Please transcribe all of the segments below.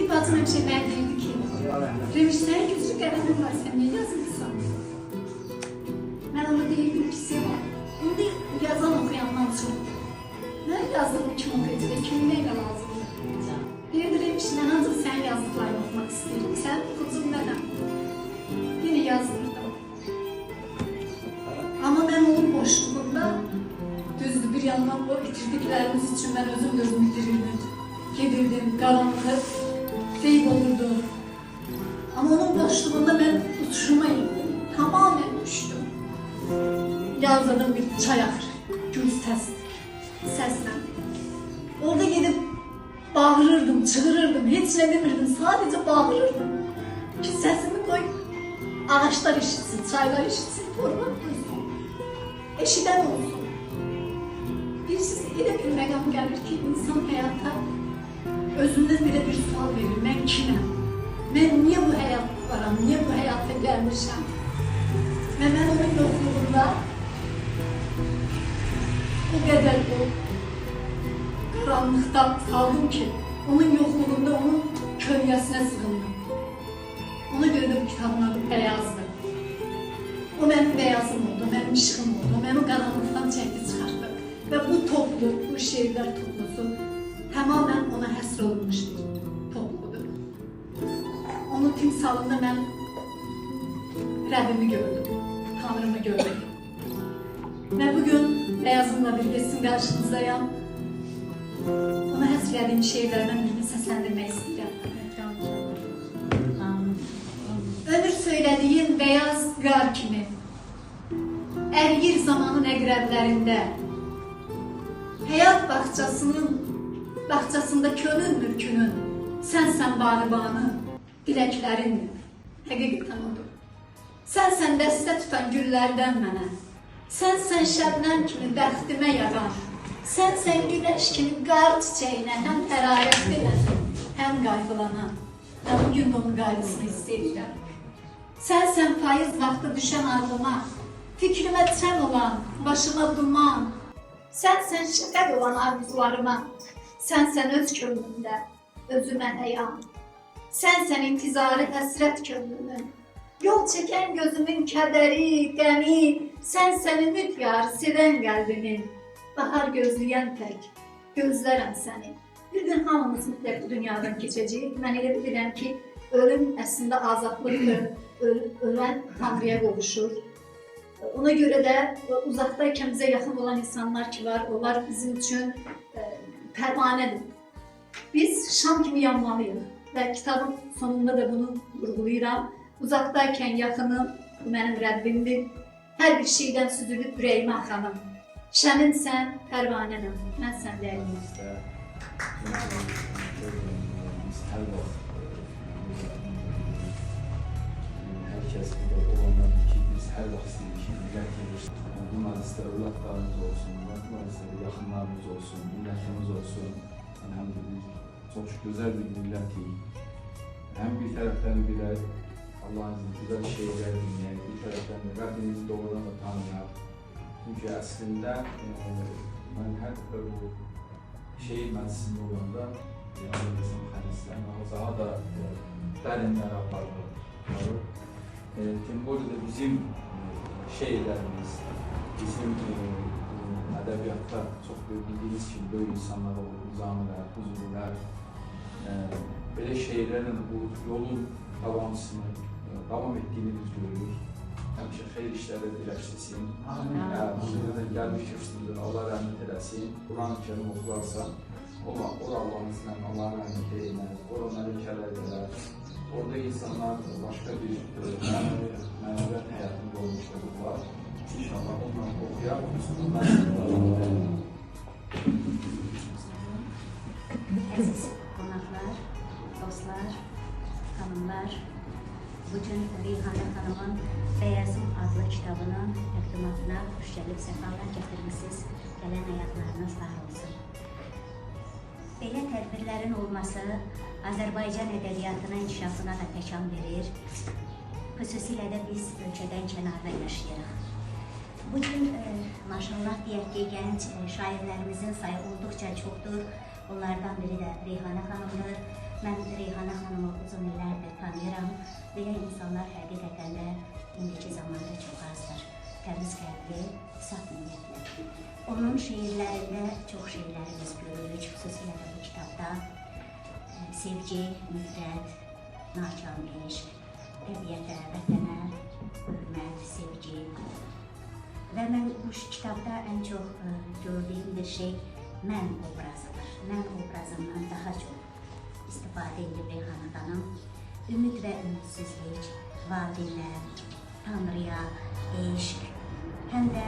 Bir bacım həmişə mənə deyirdi ki, Remiş, sənin güclü qələmin var, sən niyə yazırsan? Mən ona deyirdim ki, Seva, indi yazan oxuyandan çox. Mən yazdığım kim oxuyacaq, kimin neylə lazımdır? Deyirdi, Remiş, mən ancaq sənin yazdıqlarını oxumaq istəyirəm, sənin oxucun nədən? Yine yazdırdım. Ama mən onun boşluğunda, düzdür bir yandan o bitirdiklərimiz üçün mən özüm gözümü itirirdim. Gedirdim, qaranlığı deyib olurdum. Ama onun boşluğunda mən uçuşuma indim. Tamamen düşdüm. Yazdığım bir çay axır, gül səslə. Orada gedib bağırırdım, çığırırdım, heç nə demirdim, sadəcə bağırırdım. Ki səsimi koy, ağaçlar işitsin, çaylar işitsin, torban duysun, eşidən olsun. Elə bir məqam gəlir ki, insan həyata özündən belə bir sual verir, mən kiməm? Mən niyə bu həyatda varam, niyə bu həyata gəlmişəm? Və mən onun yoxluğunda o qədər o qaranlıqda qaldım ki, onun yoxluğunda onun kölgəsinə sığındım. Ona görə də bu kitabın adı Bəyazdır. O mənim bəyazım oldu, mənim işığım oldu, o mənim qaranlıqdan çəkdi çıxartdı. Və bu toplu, bu şeirlər toplusu tamamen ona həsr olunmuş bir topludur. Onun timsalında mən Rəbbimi gördüm, Tanrımı gördüm. Və bugün Bəyazımla birgə sizin qarşınızdayam. Ona həsr edilmiş şeirlərdən birini səsləndirmək istəyirəm. Ömür söylediğin beyaz qar kimi əriyir zamanın əqrəblərində. Həyat bağçasında könül mülkünün sənsən bağırbanı, diləklərindir. Həqiqətən odur. Sənsən dəstə tutan güllərdən mənə. Sənsən şəbnəm kimi bəxtimə yağan. Sənsən güneş kimi qar çiçəyinə həm hərarət verən, həm qayğılanan. Və bugün də onun qaygısını istəyirəm. Sənsən payız vaxtı düşən ağlıma, fikrimə çən olan, başıma duman. Sənsən şəfəq olan arzularıma, sənsən öz könlümdə, özümə həyan. Sənsən intizarı həsrət könlümün, yol çəkən gözümün kədəri, qəmi. Sənsən ümid yar, sevən qəlbimin, bahar gözləyən tək, gözlərəm səni. Bir gün hamımız mütləq bu dünyadan keçəcəyik. Mən elə bilirəm ki, ölüm əslində azadlıqdır. Ölən Tanrıya qovuşur. Ona görə də uzaqdayken bizə yaxın olan insanlar ki var, onlar bizim üçün pərvanədir. Biz şam kimi yanmalıyıq və kitabın sonunda da bunu vurğulayıram. Uzaqdayken yaxınım, bu mənim Rəbbimdir. Hər bir şeydən süzülüb ürəyimə axanım. Şəminsən, pərvanənəm, mən səndəyim. Herkes burada olanlar ki biz her vaxt ki millət gedir. Bunlar istər övladlarımız olsun, bunlar istər yaxınlarımız olsun, millətimiz olsun. Həm də biz çox gözəl bir millətik. Həm bir tərəfdən belə Allah'ın güzel şeyler dinləyək, bir tərəfdən də Rəbbimizi doğrudan da tanıyaq. Çünki əslində mən hər dəfə bu şehir məclisində olanda Yazıldasın hədislərini daha da dərinlərə aparır. Timbol'da bizim şehirlerimiz, bizim edebiyatta çok bildiğiniz gibi böyle insanlar olur, Nizamiler, Huzuriler, böyle şehirlerin bu yolun devam ettiğini biz görürüz. Həmişə xeyir işlərə diləşsin. Burada da gəlmiş kürsüdür, Allah rəhmət eləsin. Quran-ı Kerim oxularsa, orada Allah'ın izniyle, Allah'ın rəhmət eyləmez, orada mələkələr gələr. Orada insanlar başka bir mənəviyyat həyatında olmuşlar. İnşallah onları okuyar. Əziz qonaqlar, dostlar, xanımlar, bugün Reyhanə xanımın Bəyazım adlı kitabının təqdimatına xoş gəlib səfalar gətirmişsiniz. Gələn ayaqlarınız var olsun. Belə tədbirlərin olması Azərbaycan ədəbiyyatının inkişafına da təkan verir. Xüsusilə də biz ölkədən kənarda yaşayırıq. Bugün maşallah deyək ki, gənc şairlərimizin sayı olduqca çoxdur. Onlardan biri də Reyhanə xanımdır. Mən Reyhanə xanımı uzun illərdir tanıyıram. Belə insanlar həqiqətən də indiki zamanda çox azdır. Təmiz qəlbli, saf niyyətli. Onun şeirlərində çox şeyləri biz görürük, xüsusilə də bu kitabda. Sevgi, nifrət, nakam eşq, təbiətə, vətənə, hörmət, sevgi. Və mən bu kitabda ən çox gördüyüm bir şey mən obrazıdır. Mən obrazından daha çox istifadə edib Reyhanə xanım. Ümid və ümidsizlik, valideynlər, Tanrıya, eşq, həm də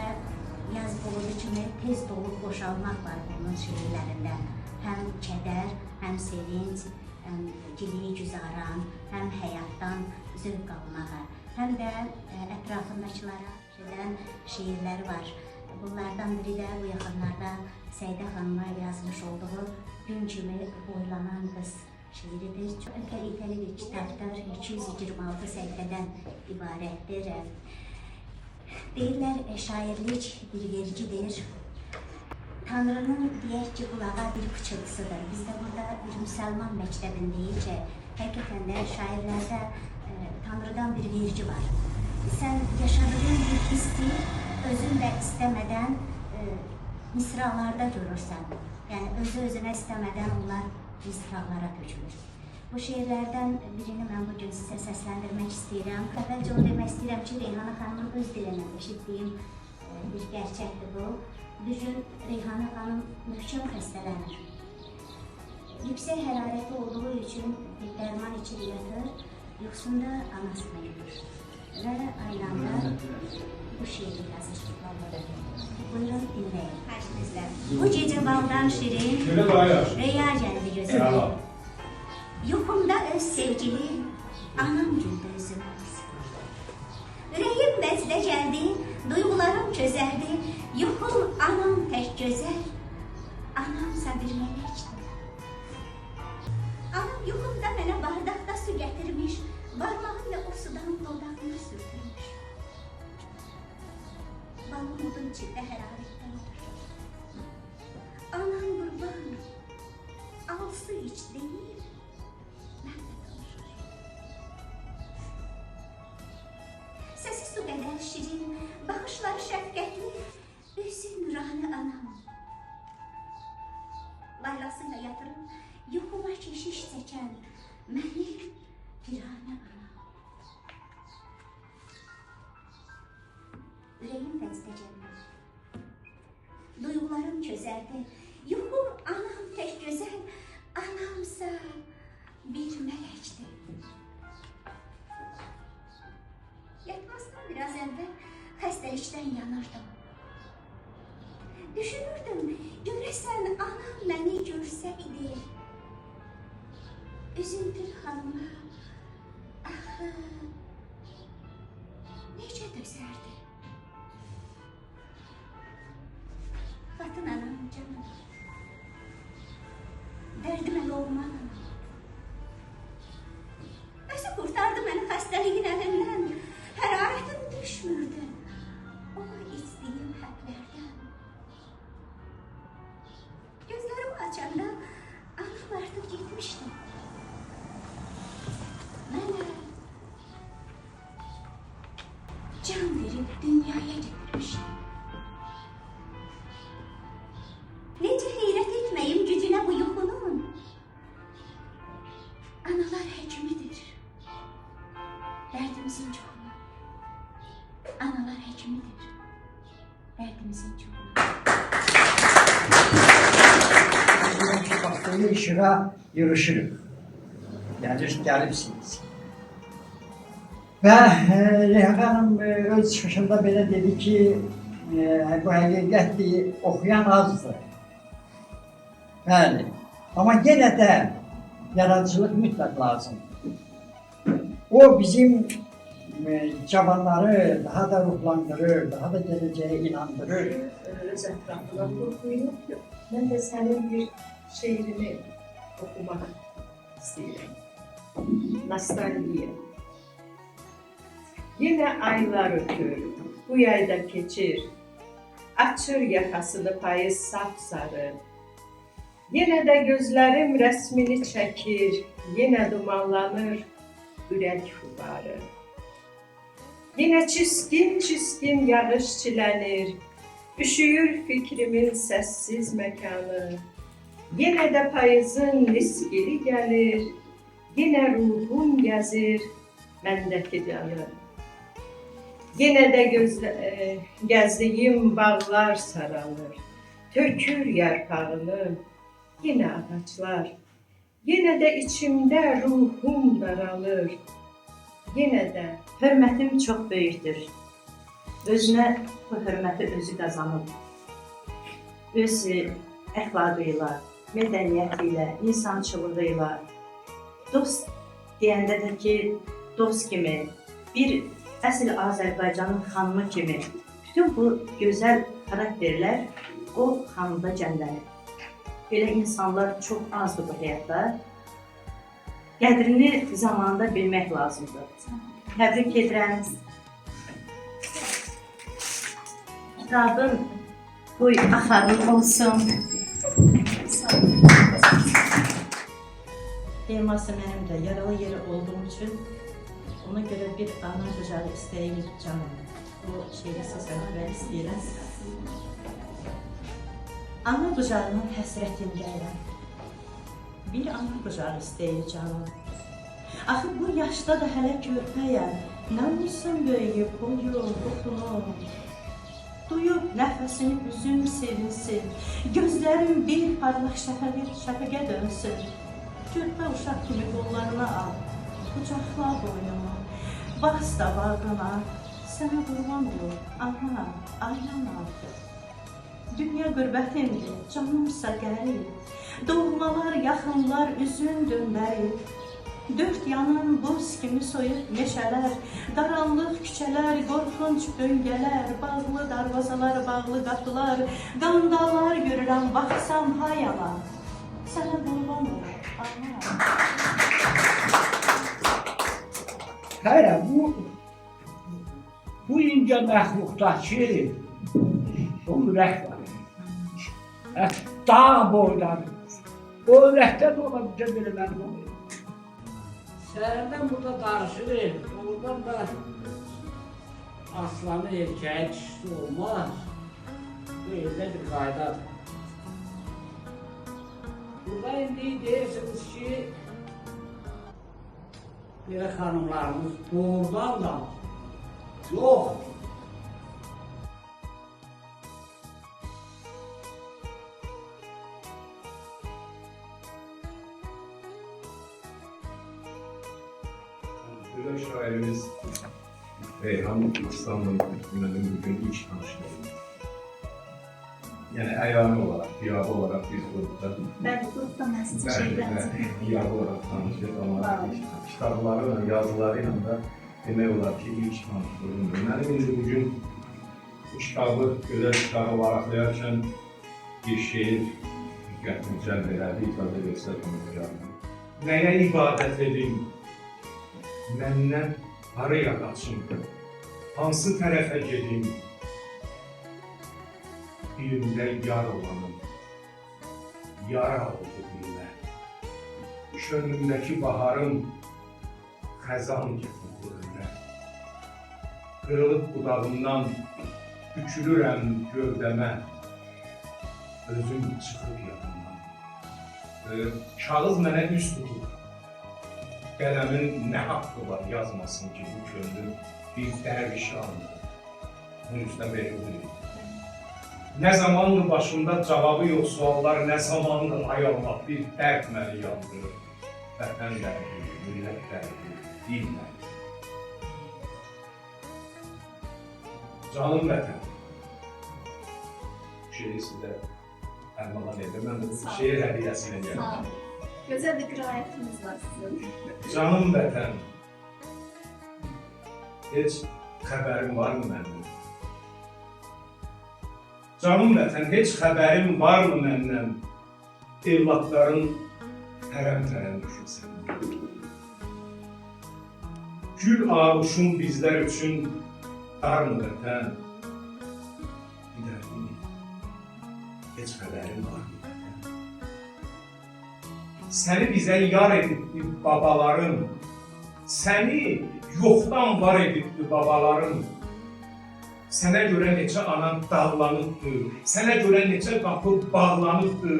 yaz buludu kimi tez dolub boşalmaq var onun şeirlərində. Həm kədər, həm sevinç, həm giliyi güzaran, həm həyatdan zövq almağa, həm də ətrafındakılara edən şeirləri var. Bunlardan biri də bu yaxınlarda Səidə xanıma yazmış olduğu Gün kimi boylanan qız şeiridir. Çox kaliteli bir kitabdır, 226 səhifədən ibarətdir. Deyirlər, şairlik bir vergidir. Tanrının deyək ki, qulağa bir pıçıltısıdır. Biz də burada bir müsəlman məktəbindəyik ki, həqiqətən də şairlərdə Tanrıdan bir vergi var. Sən yaşadığın bir hissi özün də istəmədən misralarda görürsən. Yəni, özü-özünə istəmədən onlar misralara tökülür. Bu şeirlərdən birini mən bugün sizə səsləndirmək istəyirəm. Əvvəlcə onu demək istəyirəm ki, Reyhanə xanımın öz dilindən eşitdiyim bir gerçəkdir bu. Bir gün Reyhanə xanım möhkəm xəstələnir. Yüksək hərarəti olduğu üçün bir dərman içir yatır, yuxusunda anasına görür. Və aynanda bu şeiri yazır. Buyurun, dinləyin. Xərcimizlər. Bu gecə baldan şirin, rəya gəldi gözümə. Yuxumda öz sevgili, anam güldü özümə. Ürəyim vəcdə gəldi, duyğularım közərdi. Yuxum anam tək gözəl, anamsa bir mələkdir. Anam yuxumda mənə bardaqda su gətirmiş, barmağıyla o sudan dodağına sürtürmüş. Balım odun içində hərarətdən olur. Anam qurban, al su iç deyir, mən də danışır. Səsi su qədər şirin, baxışları şəfqətli, özü nurani anam. Laylasıyla yatırıb, yuxuma keşiş çəkən mənim pirane anam. Ürəyim vəcdə gəldi, duyğularım közərdi. Yuxum anam tək gözəl, anamsa bir mələkdir. Yatmazdan biraz əvvəl xəstəlikdən yanırdım. Düşünürdüm, görəsən anam məni görsəydi. Üzüntülü xanıma, axı, necə dözərdi? Qatın anam, canım, dərdimə olman anam. Özü qurtardı məni xəstəliyin əlindən, hərarətim düşmürdü o içdiyim həblərdən. Gözlərimi açanda anam artıq gitmişdi. Mənə can verib dünyaya getirmişdi. Necə heyrət etməyim gücünə bu yuxunun? Analar həkimidir, dərdimizin çoxunu. Analar həkimidir, dərdimizin çoxunu. Baktığında işığa yürüşürük. Yani gəlibsiniz. Və Reyhanə xanım öz çıxışında belə dedi ki, bu həqiqətdir, oxuyan azdır. Bəli, amma yenə də yaradıcılıq mütləq lazımdır. O bizim cavanları daha da ruhlandırır, daha da gələcəyə inandırır. Öz ətrafına qorxuyum. Mən də sənin bir şeirini oxumaq istəyirəm. Nostalgiya. Yenə aylar ötür, bu yayda keçir. Açır yakasını payız sapsarı. Yenə də gözlərim rəsmini çəkir. Yenə dumanlanır ürək fuları. Yenə çiskin yağış çilənir, üşüyür fikrimin səssiz məkanı. Yenə də payızın nisgili gəlir, yenə ruhum gəzir məndəki canı. Yenə də gəzdiyim bağlar saralır, tökür yarpağını, yenə ağaclar. Yenə də içimdə ruhum daralır, yenə də Hörmətim çox böyükdür. Özünə bu hörməti özü qazanıb. Öz əxlaqıyla, mədəniyyəti ilə, insançılığı ilə, dost deyəndə də ki, dost kimi, bir əsl Azərbaycanın xanımı kimi, bütün bu gözəl xarakterlər o xanımda cəmlənir. Belə insanlar çox azdır bu həyatda. Qədrini zamanında bilmək lazımdır. Təbrik edirəm. Kitabın boy axarın olsun. Teması mənim də yaralı yeri olduğum üçün ona görə bir ana qucağı istəyir canım. Bu şeiri sizə vermək istəyirəm. Ana qucağının həsrətindəyəm. Bir ana qucağı istəyir canım. Axı bu yaşda da hələ körpəyəm. Namusum böyüyüb, boyum, buxunum. Duyub nəfəsini üzüm sevinsin. Gözlərim bir parlaq şəfəqə dönsün. Körpə uşaq kimi qollarına al. Qucaqla boynumu. Bas da bağrına. Sənə qurban olur. Ana, aylana. Dünya qürbətimdir, canımsa qərib. Doğmalar, yaxınlar üzün döndərib. Dörd yanın buz kimi soyuq meşələr, qaranlıq küçələr, qorxunc döngələr, bağlı darvazalar, bağlı qapılar, qandallar görürəm, baxsam hayala. Sənə qurban olur, ana. Hayır, bu ince məxluqdakı o ürək var. Dağ boydan. O ürəkdə də ola bizə belə mənim olur. Səhərdən burada darışır, oradan da aslanı erkeğe dişisi olmaz. Bu evde bir qaydadır. Burada indi deyirsiniz ki, belə xanımlarımız doğrudan da yox. Güzel şairimiz Reyhan İstanbul Hükümeti'nin bugün ilk tanıştığımız. Yani ayağını olarak, diyabı olarak biz grupta. Ben grupta mesut şeyler. Diyabı olarak tanıştık ama kitaplarıyla, yazılarıyla da demək olar ki ilk tanıştığımdır. Mənim indi bugün bu kitabı, güzel kitabı varaklayarkən bir şehir diqqətini cəlb elədi, ifadə göstərdim. Nəyə ibadət edim? Məndən haraya qaçım, hansı tərəfə gedim, dilimdə yar olanım, yara oldu dilimə. Könlümdəki baharım xəzan gətirdi önə. Qırılıb budağımdan bükülürəm gövdəmə, özüm çıxıb yadımdan. Kağız mənə üz tutub. Qələmin nə haqqı var yazmasın ki, bu könlüm bir dərvişi andır. Bunun üstüne verildi. Nə zamandır başımda cavabı yox suallar, nə zamandır ay Allah bir dərd məni yandırır. Vətən dərdi, millət dərdi, dil dərdi. Canım vətən. Bu şeyi sizə ərmağan edir. Mən bu şeir hədiyyəsilə gəldim. Güzel bir qiraətiniz var sizin. Canım vətən, heç xəbərim varmı məndən? Canım vətən, heç xəbərim varmı məndən? Evlatların tərəm-tərəm düşür səndən. Gül ağuşun bizlər üçün darmı vətən? Bir dərdini, heç xəbərim varmı? Seni bize yar edipti babaların. Seni yoxdan var edipti babaların. Sənə görə neçə anan dağlanıbdı, sənə görə neçə qapı bağlanıbdı,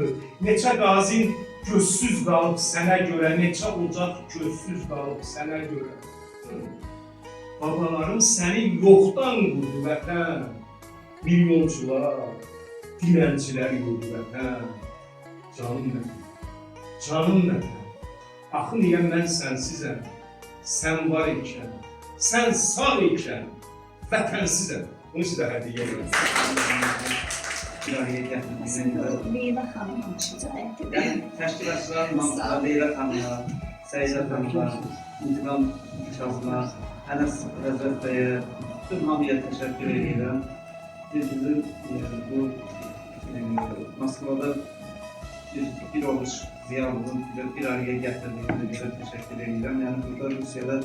neçə qazin gözsüz qalıb sənə görə, neçə ocaq gözsüz qalıb sənə görə. Babaların səni yoxdan qurdu vətən, milyonçular, dilənçilər yurdu vətən. Canım vətən, canım vətən, axı niyə mən sənsizəm, sən var ikən, sən sağ ikən, vətənsizəm. Bunu sizə hədiyyə edirəm. İlahiyə gətirdiyinə Leyla xanımın şücaəti. təşkilatçılar, Leyla xanımlar, Səyida xanımlar, İntiqam Şahsına, Ənəs Rəzət bəyə, bütün hamıya təşəkkür edirəm. Bizim bu Moskvada bir ovuç ziyalının bir araya gətirdiyinə görə təşəkkür edirəm. Yəni burada Rusiyada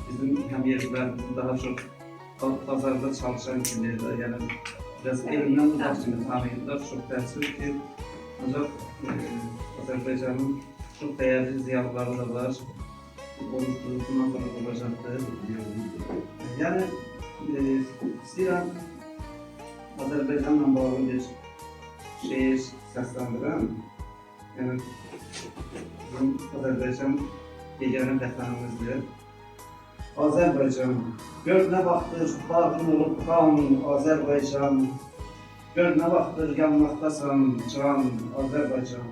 bizim həmyerlilərimizin daha çox bazarda çalışan kimlərdə, yəni biraz elimdən uzaq kimi tanıyırlar. Çox təəssüf ki, ancaq Azərbaycanın çox dəyərli ziyalıları da var. Bundan sonra olacaqdır. Yəni, istəyirəm Azərbaycanla bağlı bir şeir səsləndirəm. Yəni, bizim Azərbaycan yeganə vətənimizdir. Azərbaycan, gör nə vaxtdır bağın olub qan, Azərbaycan. Gör nə vaxtdır yanmaqdasan can, Azərbaycan.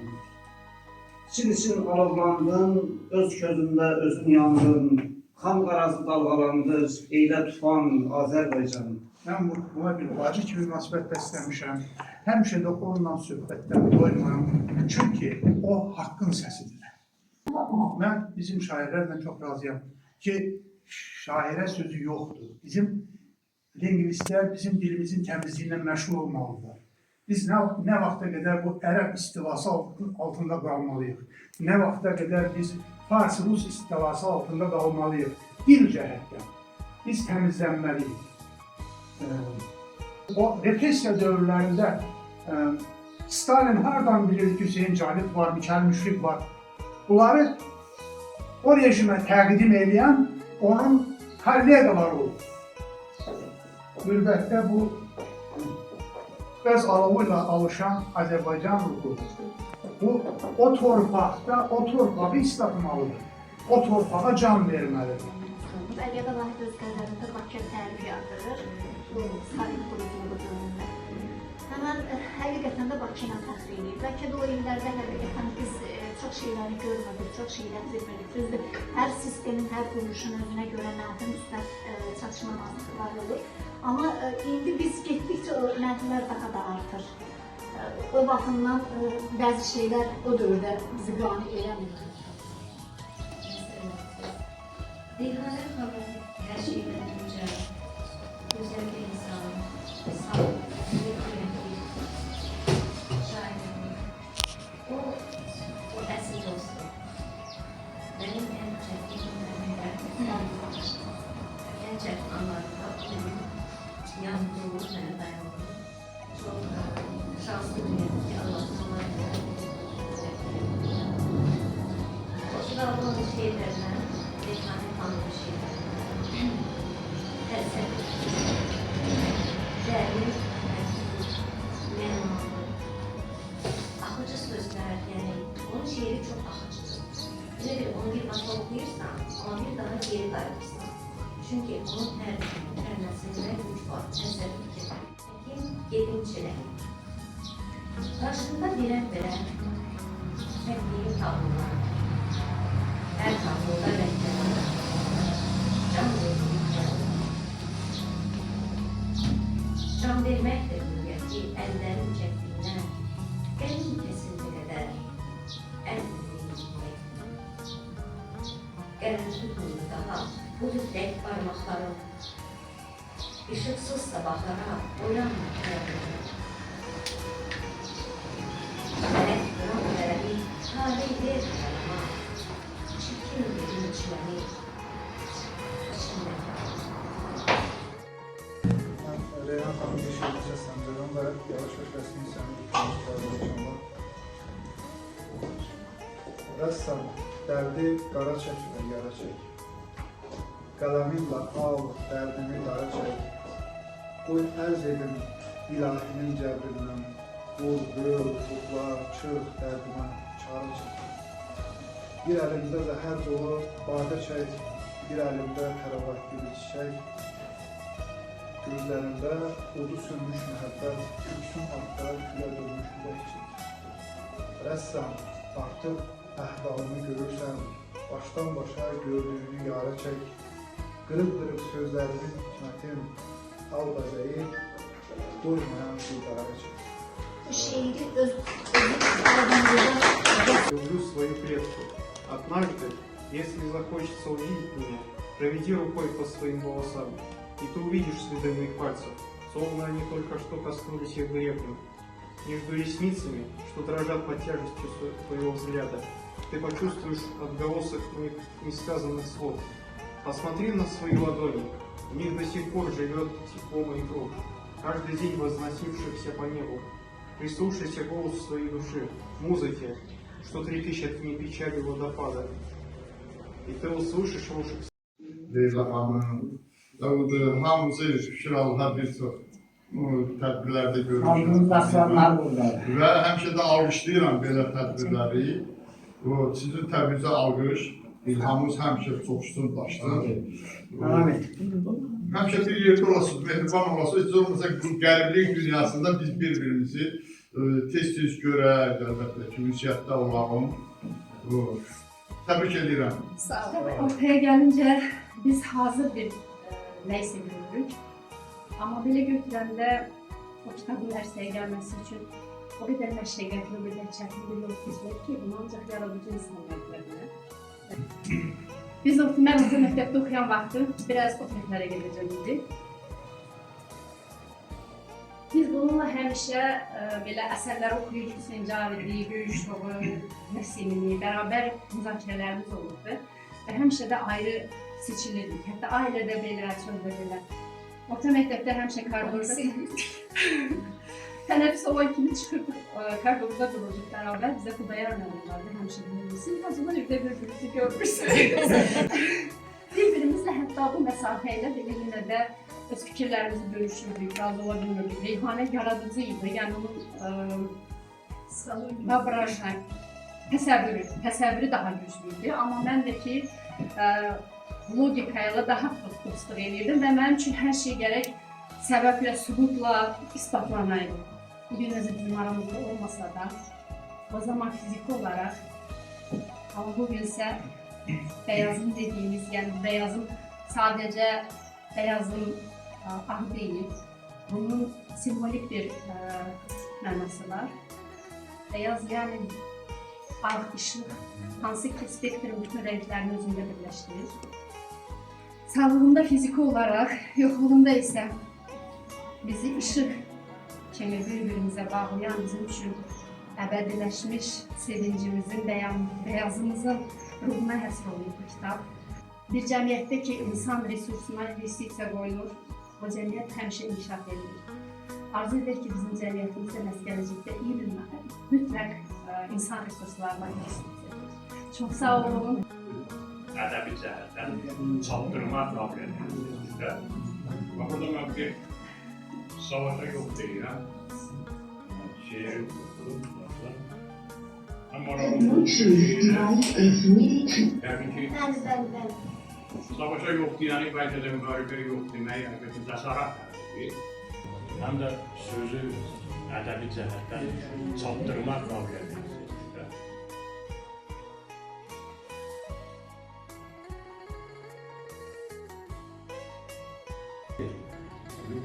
İçin alovlandın, öz közündə özün yandın. Xan qarası dalğalandır, eylə tufan, Azərbaycan. Mən buna bir bacı kimi münasibət bəsləmişəm. Həmişə də onunla söhbətdən doymam. Çünki o haqqın səsidir. Mən bizim şairlərlə çox razıyam ki, şairə sözü yoxdur. Bizim lingvistlər bizim dilimizin təmizliyinə məşğul olmalıdır. Biz nə vaxta qədər bu ərəb istilası altında qalmalıyıq. Nə vaxta qədər biz Fars-Rus istilası altında qalmalıyıq. Bir cəhətdən biz təmizlənməliyik. O repressiya dövrlərində Stalin hardan bilirdi ki, Hüseyin Calib var, Mikhail Müşfiq var. Bunları o rejimə təqdim edən onun kollegaları oldu. Ülbətdə bu öz alovuyla alışan Azərbaycan ruhu. Bu, o torpağı islatmalıdır. O torpağa can verməlidir. Əliyyədə Vahid öz qəzəlində Bakı tərif yardırır, bu Stalin qurulduğu dövründə. Həmən həqiqətən də Bakı ilə təxrir edir. Bəlkə də o illərdə həqiqətən biz çox şeyləri görmədik, çox şeyləri zirvəlik. Düzdür, hər sistemin, hər quruluşun özünə görə məhdum üstad çatışmamazlıqlar olur. Amma indi biz getdikcə o məhdumlar daha da artır. O baxımdan bəzi şeylər o dövrdə bizi qane eləmir. Reyhanə xanım hər şeydən öncə gözəl bir insan, sağ, yürekli, şairdir. O əsl dostum. Mənim ən çətinlərimdən ən çətin anlarında onun yandığı mənə dayandı. Çox şanslı duyuyorum ki, Allah'ın onları Başıda olan şeylerden Reyhanə xanım şeyler. Fəlsəfi, dərin, mənalı, akıcı sözler, yani onun şiiri çok akıcıdır. Öyle bir onu bir başa okuyursan, ama bir daha geri qayıdırsan. Çünkü onun her nəslində güc var, nəzər fikir. Lakin gedimçilə. Qarşında verən çəkdiyi tablolar. Hər tabloda rənglər. Can verməkdir. Can verməkdir bugün ki, əllərin çəkdiyindən qənim kesildi qədər ən ümidliyim. Qələm tutmur daha bu tüfrək parmaqlarım. Işıqsız sabahlara oyanmır qəlbim. Mələk duran qələbi tarih ver qələma. Çirkin verin içməni. İçində Reyhan xanım bir şey səsləndirəm və yavaş-yavaş rəsmi səni tutmuşlar. Rəssam, dərdi qara çəkmə, yara çək. Qələminlə al, dərdimi dara çək. Qoy ərz edim ilahinin cəbrindən. Vur, böl, tuqla, çıx, dərdimə çarə çək. Bir əlimdə zəhər dolu badə çək, bir əlimdə təravət gülü çiçək. Gözlərimdə odu sönmüş məhəbbət, köksüm altda külə dönmüş ürək çək. Rəssam, artıq əhvalımı görürsən, başdan başa gördüyünü yara çək. Qırıq-qırıq sözlərimin hikmətin, al bəzəyi, doymayan bir dara çək. Bu şiiri öz albümündə Люблю свою клетку. Однажды, если захочется увидеть меня, проведи рукой по своим волосам, и ты увидишь следы моих пальцев, словно они только что коснулись их гребня. Между ресницами, что дрожат под тяжестью твоего взгляда, ты почувствуешь отголосок моих несказанных слов. Посмотри на свои ладони, в них до сих пор живет тепло моих рук, каждый день возносившихся по небу. Прислушайся к голосу своей души, музыке, что трепещет в ней печали водопада. И ты услышишь лучше. Leyla xanım, hamımızı şükür Allaha bir çox tədbirlərdə Organizasyonlar görmüşük. burada. Və həmişə də alqışlayıram belə tədbirləri. Sizin təbrizə alqış, ilhamınız həmişə çoxsun, daşsın. Amin. Həmişə bir yerdə olasınız, mehriban olasınız. Heç olmasa qəriblik dünyasında biz bir-birimizi tez-tez görək, əlbəttə ki, ünsiyyətdə olalım. Təbrik edirəm. Ortaya gəlincə biz hazır bir nəysə görürük. Amma belə götürəndə o kitabın ərsəyə gəlməsi üçün o qədər məşəqqətli, o qədər çətin bir yol keçmək ki, bunu ancaq yaradıcı insanlar bilə bilər. Biz mən orta məktəbdə oxuyan vaxtı biraz otellərə gedəcəydik. Biz bununla həmişə belə əsərlər oxuyuq, Hüseyn Cavidi, Göyüşovu, Nəsimini, bərabər müzakirələrimiz olurdu və həmişə də ayrı seçilirdik. Hətta ailədə belə, çöldə belə. Orta məktəbdə həmişə koridorda tənəffüs olan kimi çıxırdıq, koridorda dururduq bərabər. Bizə Xudayar müəllim vardı, həmişə bilirsin, acaba evdə bir-birinizi görmürsünüz. Bir-birimizlə hətta bu məsafə ilə belə yenə də öz fikirlərimizi bölüşürdük, razı ola bilmirdik. Reyhanə yaradıcı idi, yəni onun təsəvvürü daha güclüydü. Amma mən də ki, logikayla daha dostluq edirdim və mənim üçün hər şey gərək səbəblə, sübutla isbatlanaydı. Bugün özü bizim aramızda olmasa da, o zaman fiziki olaraq, amma bugün isə beyazın dediyimiz, yəni beyazın sadəcə beyazın ahı deyil, bunun simvolik bir mənası var. Beyaz yəni ağ, işıq, hansı ki spektrin bütün renklərini özündə birləşdirir. Sağlığında fiziki olaraq, yoxluğunda isə bizi işıq kimi bir-birimizə bağlayan, bizim üçün əbədiləşmiş sevincimizin, beyazımızın ruhuna həsr olunur bu kitab. Bir cəmiyyətdə ki, insan resursuna investisiya qoyulur, o cəmiyyət həmişə inkişaf edilir. Arzu edir ki, bizim cəmiyyətimizdə gələcəkdə mütləq insan resurslarına investisiya edilir. Çox sağ olun. Ədəbi cəhətdən çatdırma problemimizdə. Burada mən bir savaşa yox deyirəm. Şeir oxudum. Yəni ki, savaşa yox deyəni bəlkə də müqaribə yox demək, əlbəttə cəsarət tələbidir. Həm də sözü ədəbi cəhətdən çatdırma problemimizdə.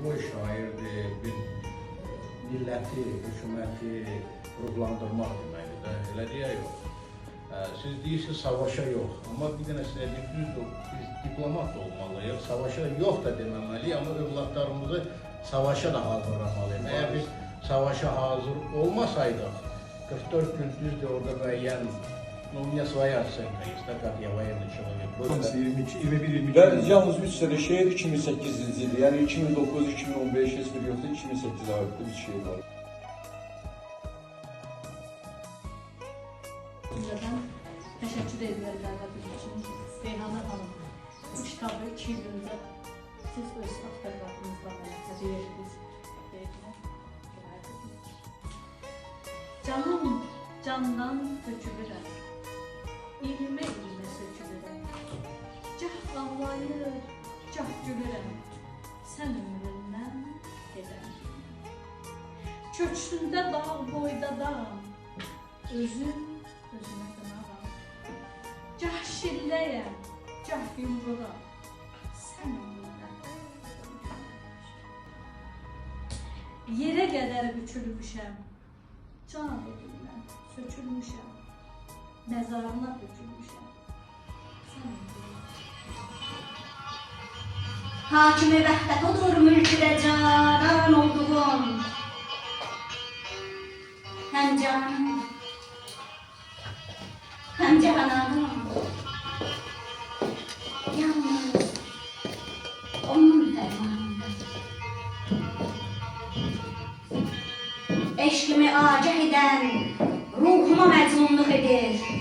Bir şairdir, bir milləti, hökuməti ruhlandırmaq deməkdir, elə deyək yox. Siz deyirsiniz, savaşa yox, amma bir dənə sizə düzdür, biz diplomat olmalıyıq, savaşa yox da deməməliyik, amma övladlarımızı savaşa da hazırlamalıyıq. Əgər biz savaşa hazır olmasaydıq, 44 gün düzdür orada müəyyən, у меня своя оценка есть, так как я военный человек. 21-22. Və yalnız 3 sənə şeir 2008-ci ildir, yəni 2009-2015 heç bir yoxdur, 2008 ayında 3 şeir var. kitabı 2 il öncə siz öz avtorlarınızla mənə hədiyyə ediniz. Canım candan tökülürəm, ilmə sökülürəm. Cah ağlayır, cah gülürəm, sən ömründən gedən. Köksündə dağ boyda dağım, özüm özümə qınağam. Cah şilləyəm, cah yumruğam, sən ömründən yerə qədər bükülmüşəm, can elimdən sökülmüşəm, məzarına dökülmüşəm. Hakimi vəhdət odur mülküdə canan olduğum. Həm canım, həm cananım. Yalnız onun fərmanında. Eşkimi agah edən ruhuma məcnunluq edir.